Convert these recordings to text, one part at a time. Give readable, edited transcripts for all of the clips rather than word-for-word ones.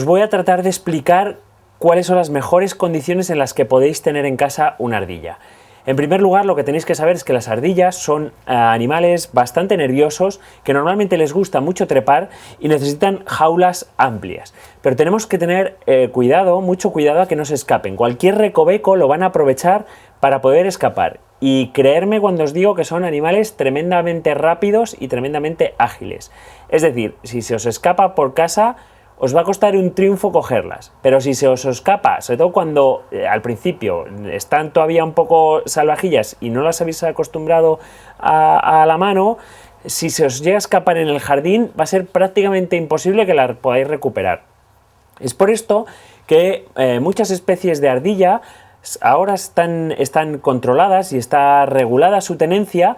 voy a tratar de explicar cuáles son las mejores condiciones en las que podéis tener en casa una ardilla. En primer lugar, lo que tenéis que saber es que las ardillas son animales bastante nerviosos, que normalmente les gusta mucho trepar y necesitan jaulas amplias. Pero tenemos que tener mucho cuidado a que no se escapen. Cualquier recoveco lo van a aprovechar para poder escapar. Y creerme cuando os digo que son animales tremendamente rápidos y tremendamente ágiles. Es decir, si se os escapa por casa, os va a costar un triunfo cogerlas, pero si se os escapa, sobre todo cuando al principio están todavía un poco salvajillas y no las habéis acostumbrado a la mano, si se os llega a escapar en el jardín va a ser prácticamente imposible que la podáis recuperar. Es por esto que muchas especies de ardilla ahora están controladas y está regulada su tenencia,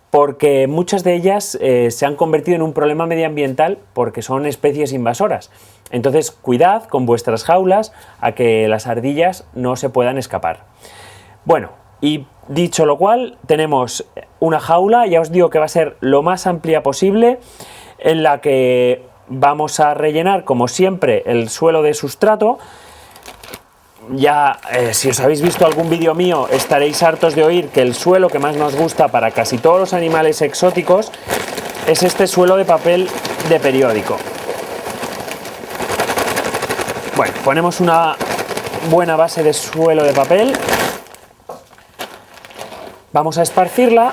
porque muchas de ellas se han convertido en un problema medioambiental porque son especies invasoras. Entonces, cuidad con vuestras jaulas a que las ardillas no se puedan escapar. Bueno, y dicho lo cual, tenemos una jaula, ya os digo que va a ser lo más amplia posible, en la que vamos a rellenar, como siempre, el suelo de sustrato. Ya, si os habéis visto algún vídeo mío, estaréis hartos de oír que el suelo que más nos gusta para casi todos los animales exóticos es este suelo de papel de periódico. Bueno, ponemos una buena base de suelo de papel. Vamos a esparcirla.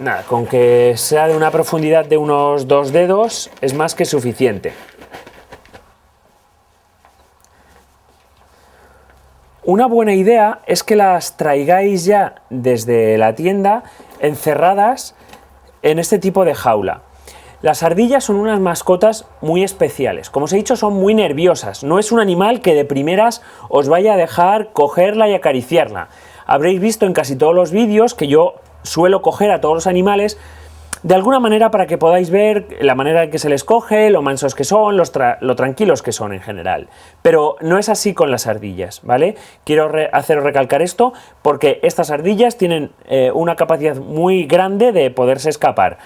Nada, con que sea de una profundidad de unos 2 dedos es más que suficiente. Una buena idea es que las traigáis ya desde la tienda encerradas en este tipo de jaula. Las ardillas son unas mascotas muy especiales. Como os he dicho, son muy nerviosas. No es un animal que de primeras os vaya a dejar cogerla y acariciarla. Habréis visto en casi todos los vídeos que yo suelo coger a todos los animales de alguna manera para que podáis ver la manera en que se les coge, lo mansos que son, lo tranquilos que son en general. Pero no es así con las ardillas, ¿vale? Quiero haceros recalcar esto porque estas ardillas tienen una capacidad muy grande de poderse escapar.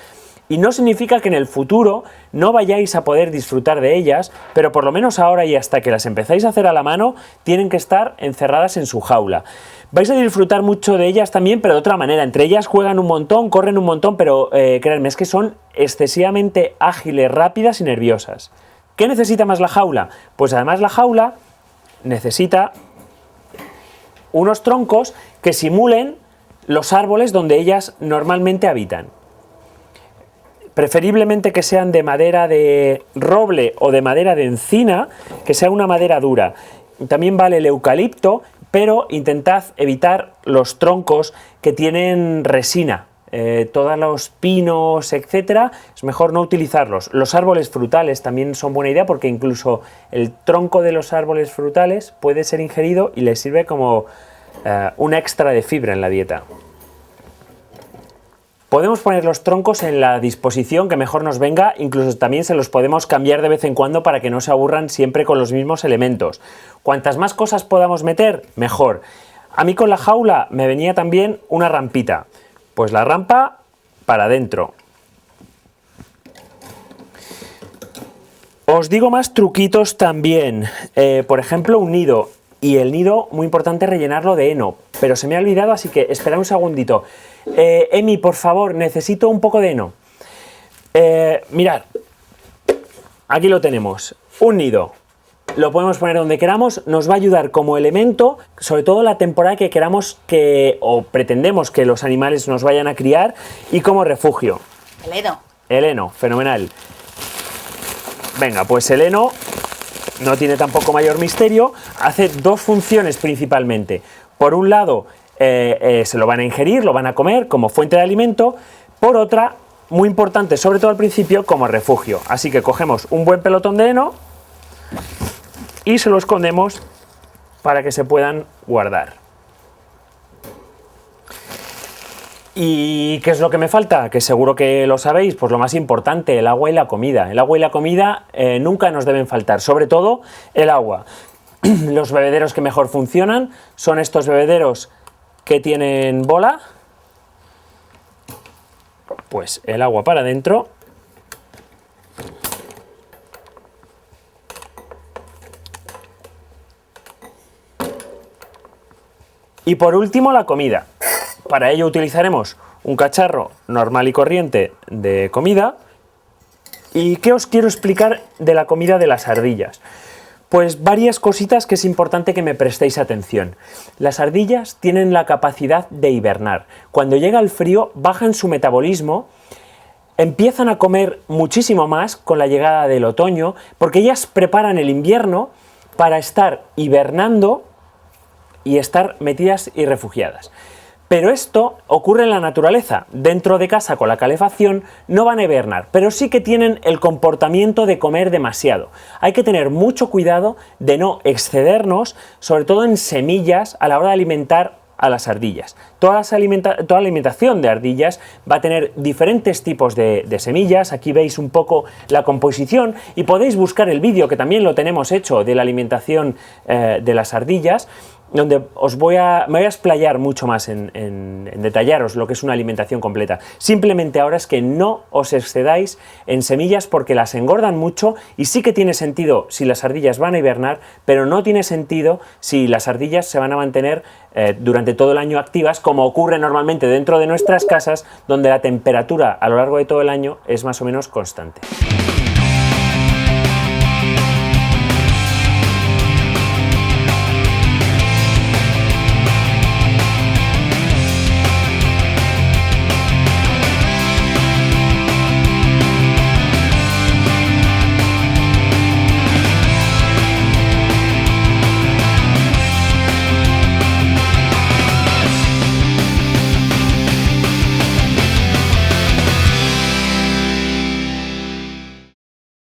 Y no significa que en el futuro no vayáis a poder disfrutar de ellas, pero por lo menos ahora y hasta que las empezáis a hacer a la mano, tienen que estar encerradas en su jaula. Vais a disfrutar mucho de ellas también, pero de otra manera. Entre ellas juegan un montón, corren un montón, pero créanme, es que son excesivamente ágiles, rápidas y nerviosas. ¿Qué necesita más la jaula? Pues además la jaula necesita unos troncos que simulen los árboles donde ellas normalmente habitan. Preferiblemente que sean de madera de roble o de madera de encina, que sea una madera dura. También vale el eucalipto, pero intentad evitar los troncos que tienen resina. Todos los pinos, etcétera, es mejor no utilizarlos. Los árboles frutales también son buena idea porque incluso el tronco de los árboles frutales puede ser ingerido y les sirve como un extra de fibra en la dieta. Podemos poner los troncos en la disposición que mejor nos venga, incluso también se los podemos cambiar de vez en cuando para que no se aburran siempre con los mismos elementos. Cuantas más cosas podamos meter, mejor. A mí con la jaula me venía también una rampita. Pues la rampa para adentro. Os digo más truquitos también. Por ejemplo, un nido. Y el nido, muy importante rellenarlo de heno. Pero se me ha olvidado, así que esperad un segundito. Emi, por favor, necesito un poco de heno. Mirad, aquí lo tenemos, un nido. Lo podemos poner donde queramos, nos va a ayudar como elemento, sobre todo la temporada que queramos o pretendemos que los animales nos vayan a criar, y como refugio. El heno. El heno, fenomenal. Venga, pues el heno no tiene tampoco mayor misterio, hace dos funciones principalmente. Por un lado, se lo van a ingerir, lo van a comer como fuente de alimento. Por otra, muy importante, sobre todo al principio, como refugio. Así que cogemos un buen pelotón de heno y se lo escondemos para que se puedan guardar. ¿Y qué es lo que me falta? Que seguro que lo sabéis, pues lo más importante, el agua y la comida. El agua y la comida nunca nos deben faltar, sobre todo el agua. Los bebederos que mejor funcionan son estos bebederos que tienen bola. Pues el agua para adentro. Y por último, la comida. Para ello utilizaremos un cacharro normal y corriente de comida. ¿Y qué os quiero explicar de la comida de las ardillas? Pues varias cositas que es importante que me prestéis atención. Las ardillas tienen la capacidad de hibernar. Cuando llega el frío, bajan su metabolismo, empiezan a comer muchísimo más con la llegada del otoño, porque ellas preparan el invierno para estar hibernando y estar metidas y refugiadas. Pero esto ocurre en la naturaleza. Dentro de casa con la calefacción no van a hibernar, pero sí que tienen el comportamiento de comer demasiado. Hay que tener mucho cuidado de no excedernos, sobre todo en semillas, a la hora de alimentar a las ardillas. Toda la alimentación de ardillas va a tener diferentes tipos de semillas. Aquí veis un poco la composición y podéis buscar el vídeo, que también lo tenemos hecho, de la alimentación de las ardillas, donde me voy a explayar mucho más en detallaros lo que es una alimentación completa. Simplemente ahora es que no os excedáis en semillas porque las engordan mucho, y sí que tiene sentido si las ardillas van a hibernar, pero no tiene sentido si las ardillas se van a mantener durante todo el año activas, como ocurre normalmente dentro de nuestras casas, donde la temperatura a lo largo de todo el año es más o menos constante.